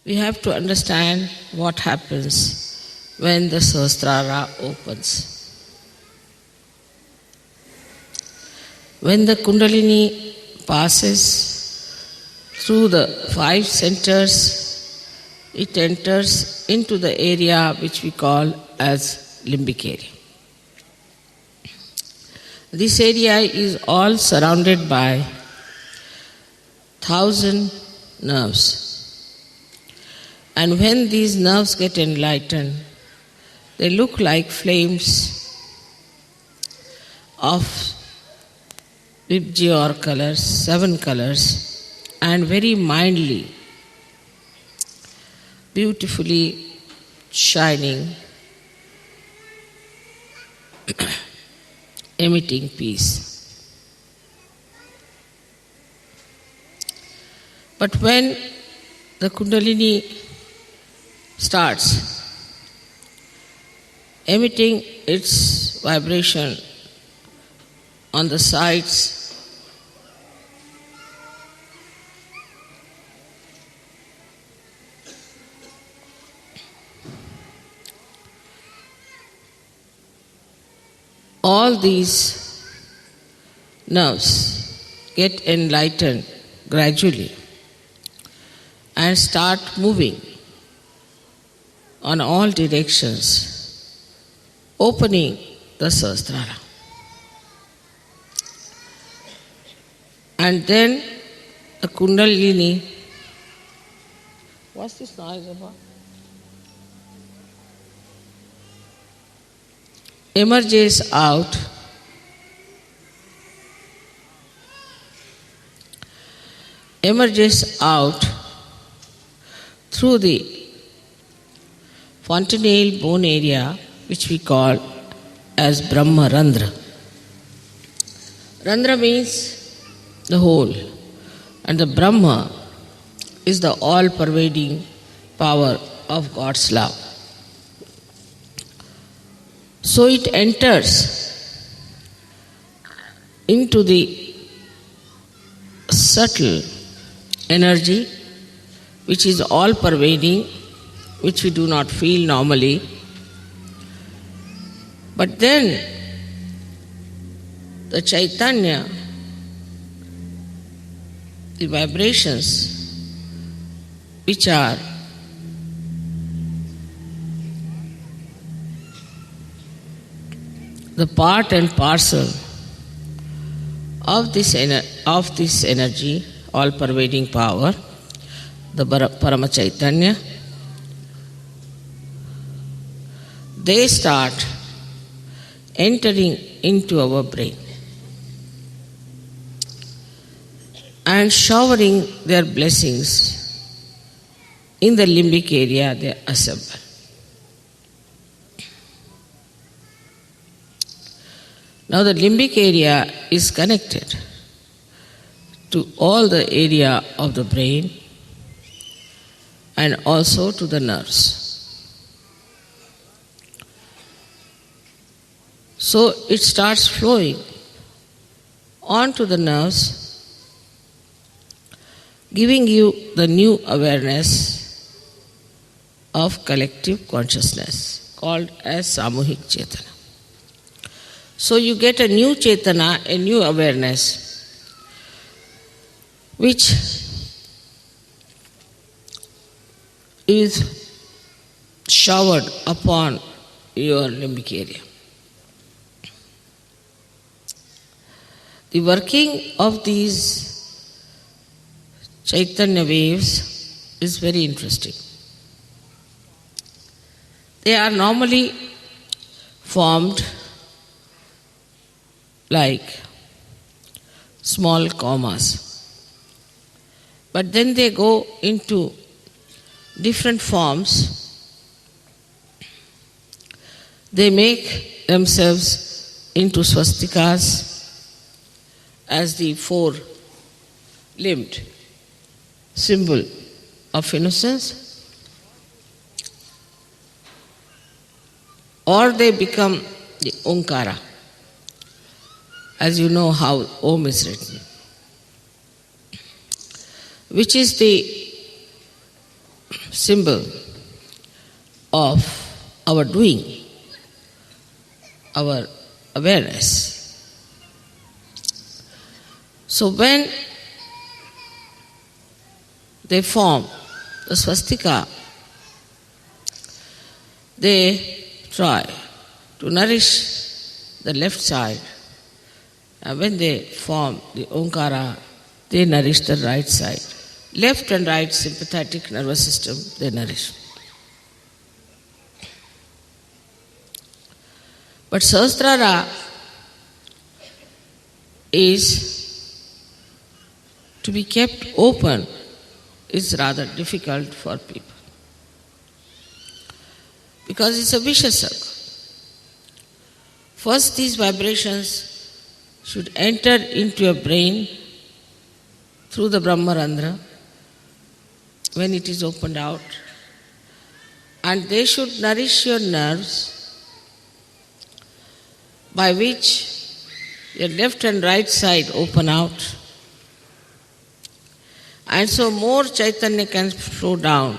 we have to understand what happens when the Sahasrara opens. When the Kundalini passes through the 5 centers, it enters into the area which we call as limbic area. This area is all surrounded by 1,000 nerves. And when these nerves get enlightened, they look like flames of Vibgyor colors, 7 colors, and very mildly, beautifully shining, emitting peace. But when the Kundalini starts emitting its vibration on the sides, all these nerves get enlightened gradually and start moving on all directions, opening the Sahasrara. And then the Kundalini, what's this noise about? Emerges out through the fontanelle bone area, which we call as Brahma Randra. Randra means the whole, and the Brahma is the all-pervading power of God's love. So it enters into the subtle energy which is all-pervading, which we do not feel normally. But then the Chaitanya, the vibrations which are the part and parcel of this energy, all-pervading power, the Parama Chaitanya, they start entering into our brain and showering their blessings in the limbic area they assemble. Now the limbic area is connected to all the area of the brain and also to the nerves. So it starts flowing onto the nerves, giving you the new awareness of collective consciousness called as Samuhik Chetana. So you get a new Chetana, a new awareness, which is showered upon your limbic area. The working of these Chaitanya waves is very interesting. They are normally formed like small commas, but then they go into different forms. They make themselves into swastikas as the 4-limbed symbol of innocence, or they become the Omkara, as you know how Om is written, which is the symbol of our doing, our awareness. So when they form the swastika, they try to nourish the left side, and when they form the Omkara, they nourish the right side. Left and right sympathetic nervous system, they nourish. But Sahasrara is to be kept open is rather difficult for people, because it's a vicious circle. First, these vibrations should enter into your brain through the Brahmarandra when it is opened out, and they should nourish your nerves, by which your left and right side open out, and so more Chaitanya can flow down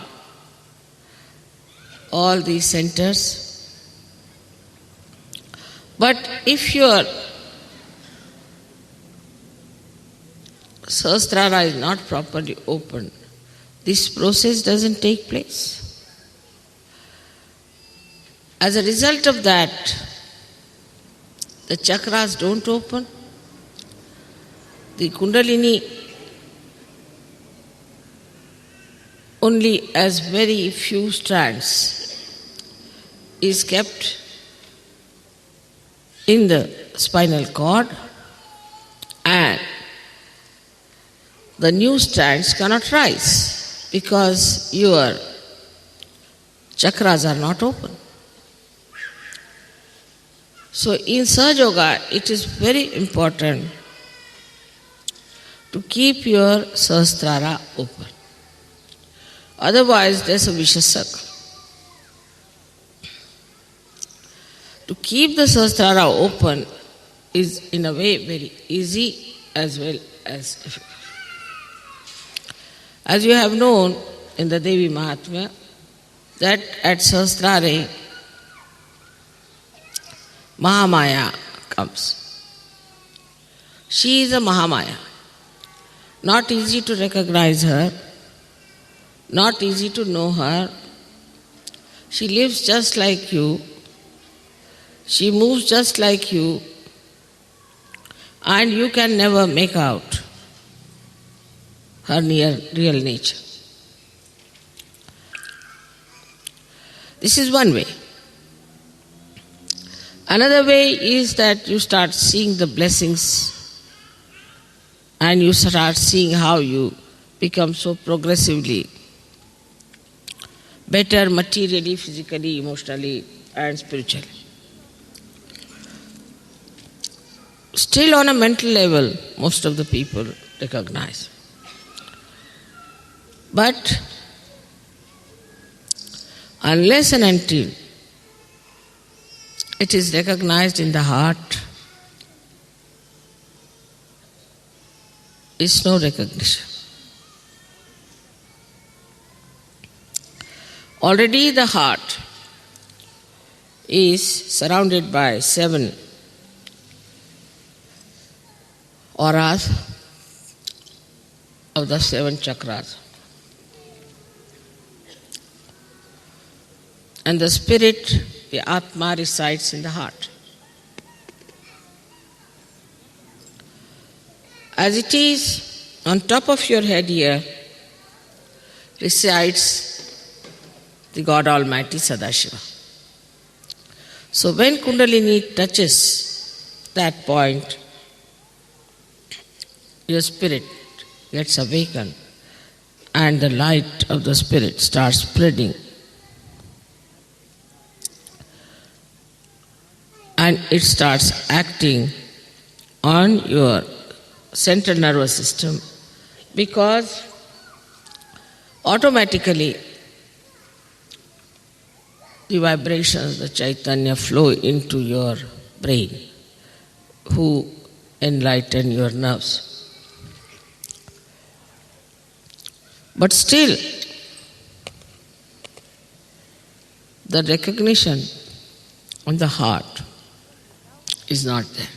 all these centers. But if your Sahasrara is not properly open, this process doesn't take place. As a result of that, the chakras don't open, the Kundalini only as very few strands is kept in the spinal cord, and the new strands cannot rise because your chakras are not open. So in Sahaja Yoga, it is very important to keep your Sahasrara open. Otherwise, there's a vicious circle. To keep the Sahasrara open is in a way very easy as well as difficult. As you have known in the Devi Mahatmya, that at Sahasrara, Mahamaya comes. She is a Mahamaya. Not easy to recognize her, not easy to know her. She lives just like you, she moves just like you, and you can never make out her real nature. This is one way. Another way is that you start seeing the blessings and you start seeing how you become so progressively better materially, physically, emotionally, and spiritually. Still on a mental level, most of the people recognize. But unless and until it is recognized in the heart, is no recognition. Already the heart is surrounded by 7 auras of the 7 chakras. And the spirit, the Atma, resides in the heart. As it is on top of your head here, resides the God Almighty Sadashiva. So when Kundalini touches that point, your spirit gets awakened and the light of the spirit starts spreading. And it starts acting on your central nervous system, because automatically the vibrations, the Chaitanya flow into your brain, who enlighten your nerves. But still, the recognition on the heart is not there.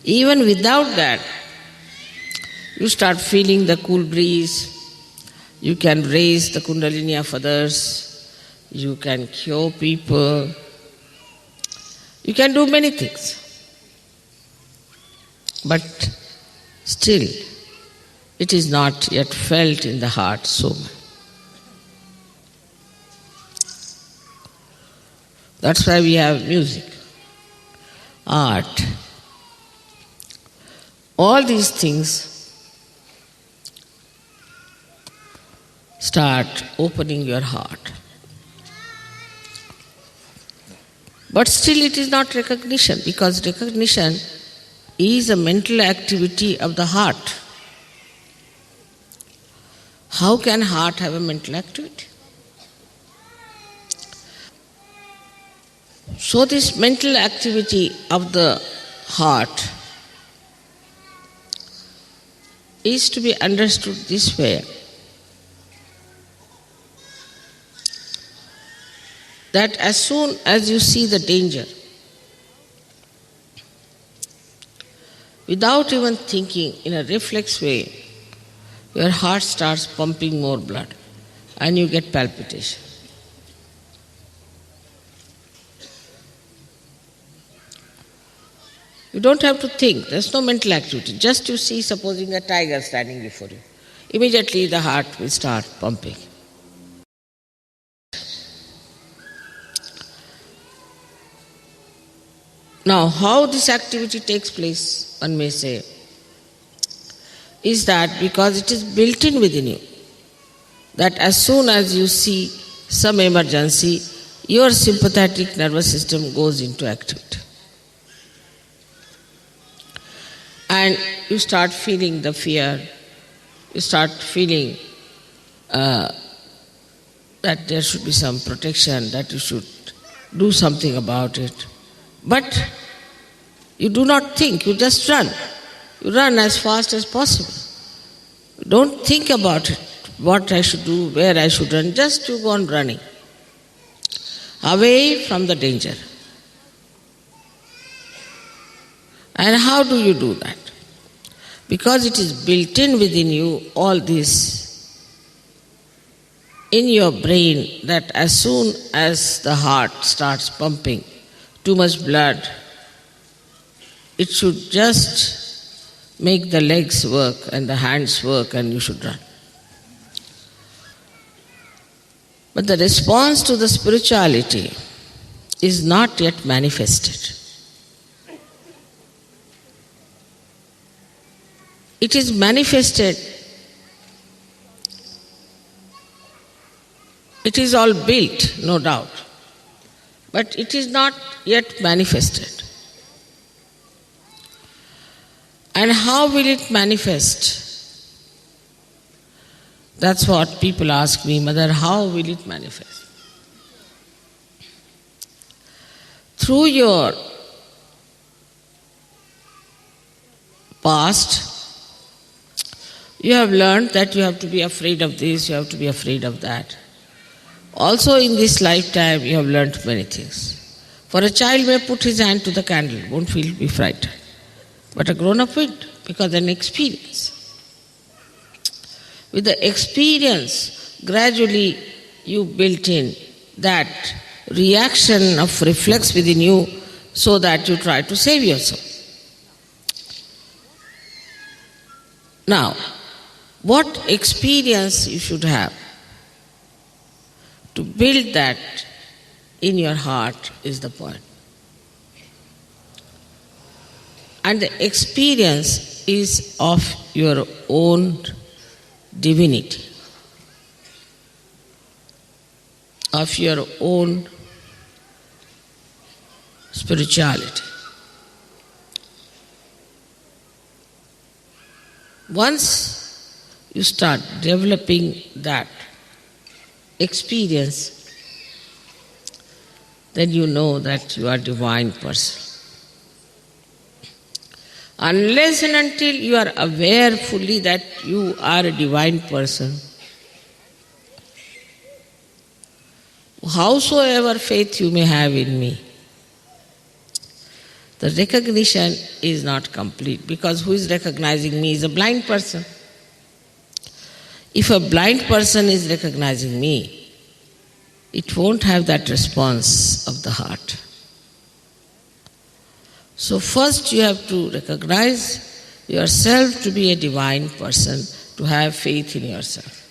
Even without that, you start feeling the cool breeze, you can raise the kundalini of others, you can cure people, you can do many things. But still, it is not yet felt in the heart so much. That's why we have music, art. All these things start opening your heart. But still it is not recognition, because recognition is a mental activity of the heart. How can heart have a mental activity? So this mental activity of the heart is to be understood this way, that as soon as you see the danger, without even thinking, in a reflex way, your heart starts pumping more blood and you get palpitation. You don't have to think, there's no mental activity. Just you see, supposing a tiger standing before you, immediately the heart will start pumping. Now, how this activity takes place, one may say, is that because it is built in within you, that as soon as you see some emergency, your sympathetic nervous system goes into activity. And you start feeling the fear, you start feeling that there should be some protection, that you should do something about it. But you do not think, you just run. You run as fast as possible. You don't think about it, what I should do, where I should run, just you go on running, away from the danger. And how do you do that? Because it is built in within you, all this, in your brain, that as soon as the heart starts pumping too much blood, it should just make the legs work and the hands work and you should run. But the response to the spirituality is not yet manifested. It is manifested. It is all built, no doubt. But it is not yet manifested. And how will it manifest? That's what people ask me, Mother, how will it manifest? Through your past, you have learned that you have to be afraid of this, you have to be afraid of that. Also in this lifetime, you have learned many things. For a child may put his hand to the candle, won't be frightened. But a grown-up will, because an experience. With the experience, gradually you built in that reaction of reflex within you so that you try to save yourself. Now, what experience you should have to build that in your heart is the point. And the experience is of your own divinity, of your own spirituality. Once you start developing that experience, then you know that you are a divine person. Unless and until you are aware fully that you are a divine person, howsoever faith you may have in me, the recognition is not complete, because who is recognizing me is a blind person. If a blind person is recognizing me, it won't have that response of the heart. So first you have to recognize yourself to be a divine person, to have faith in yourself.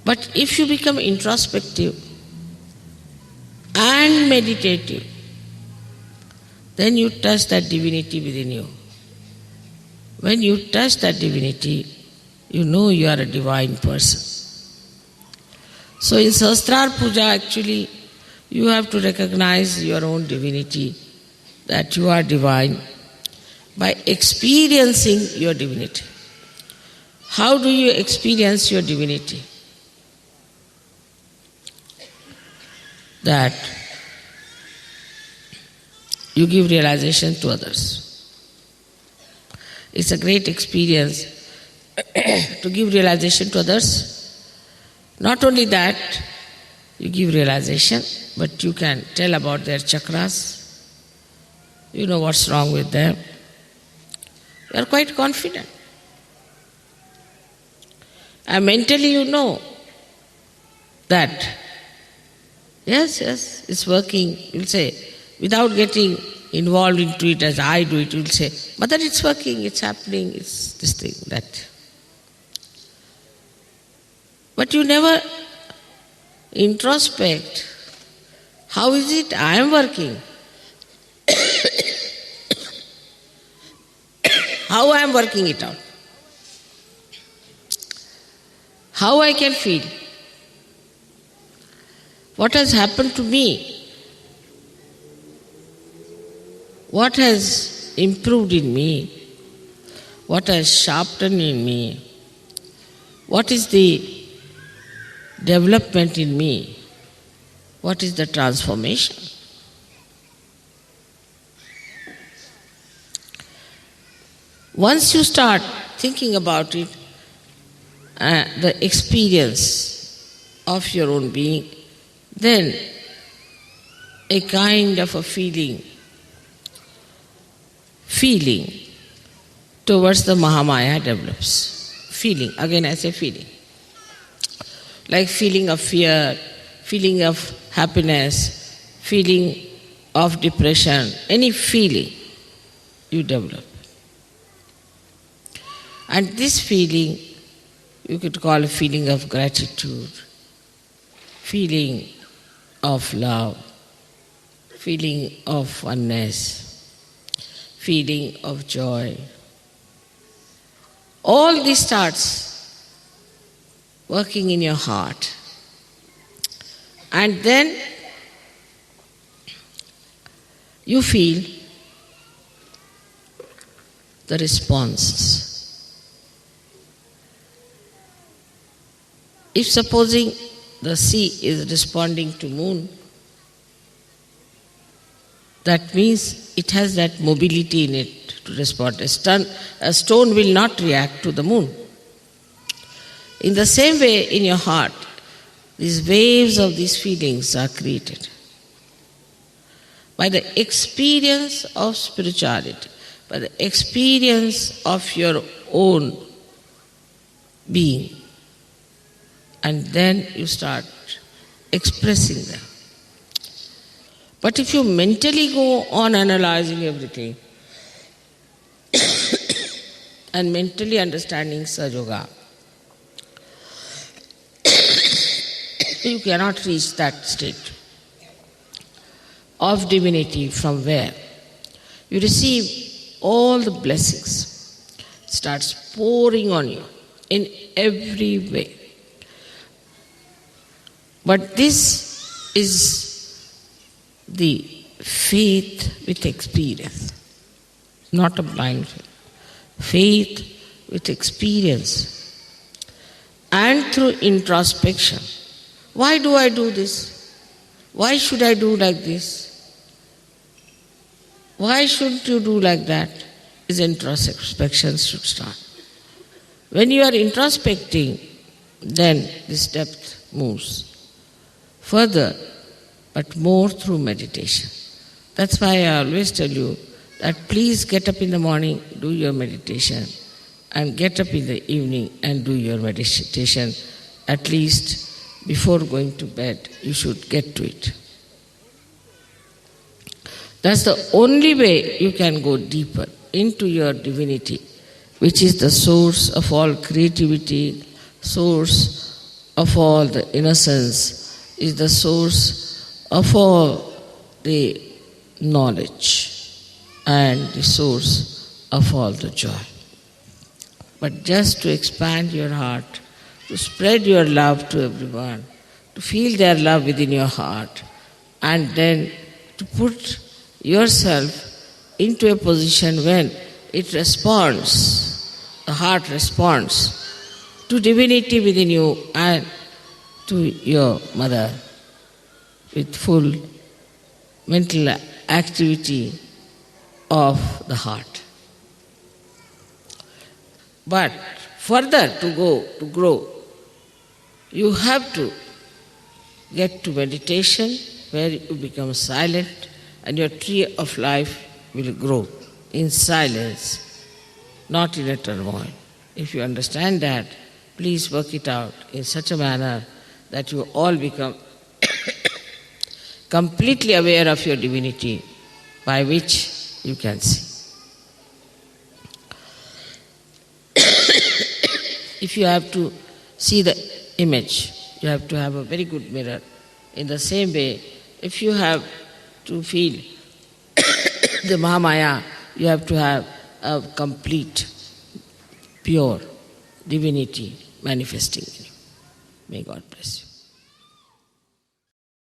But if you become introspective and meditative, then you touch that divinity within you. When you touch that divinity, you know you are a divine person. So in Sahasrara Puja, actually, you have to recognize your own divinity, that you are divine, by experiencing your divinity. How do you experience your divinity? That you give realization to others. It's a great experience to give realization to others. Not only that, you give realization, but you can tell about their chakras. You know what's wrong with them. You are quite confident. And mentally you know that, yes, it's working. You'll say, without getting involved into it as I do it, you'll say, Mother, it's working, it's happening, it's this thing, that. But you never introspect. How is it I am working? How I am working it out? How I can feel? What has happened to me? What has improved in me? What has sharpened in me? What is the development in me? What is the transformation? Once you start thinking about it, the experience of your own being, then a kind of a feeling towards the Mahamaya develops. Feeling, again I say feeling. Like feeling of fear, feeling of happiness, feeling of depression, any feeling you develop. And this feeling you could call a feeling of gratitude, feeling of love, feeling of oneness, feeling of joy. All this starts working in your heart. And then you feel the responses. If supposing the sea is responding to moon, that means it has that mobility in it to respond. A stone will not react to the moon. In the same way, in your heart, these waves of these feelings are created by the experience of spirituality, by the experience of your own being. And then you start expressing them. But if you mentally go on analyzing everything and mentally understanding Sahaja Yoga, you cannot reach that state of divinity from where you receive all the blessings. It starts pouring on you in every way. But this is the faith with experience, not a blind faith. Faith with experience and through introspection. Why do I do this? Why should I do like this? Why shouldn't you do like that? Is introspection should start. When you are introspecting, then this depth moves further, but more through meditation. That's why I always tell you that please get up in the morning, do your meditation, and get up in the evening and do your meditation. At least before going to bed, you should get to it. That's the only way you can go deeper into your divinity, which is the source of all creativity, source of all the innocence, is the source of all the knowledge and the source of all the joy. But just to expand your heart, to spread your love to everyone, to feel their love within your heart, and then to put yourself into a position when it responds, the heart responds to divinity within you and to your mother with full mental activity of the heart. But further to grow, you have to get to meditation where you become silent and your tree of life will grow in silence, not in a turmoil. If you understand that, please work it out in such a manner that you all become completely aware of your divinity, by which you can see. If you have to see the image, you have to have a very good mirror. In the same way, if you have to feel the Mahamaya, you have to have a complete, pure divinity manifesting in you. May God bless you.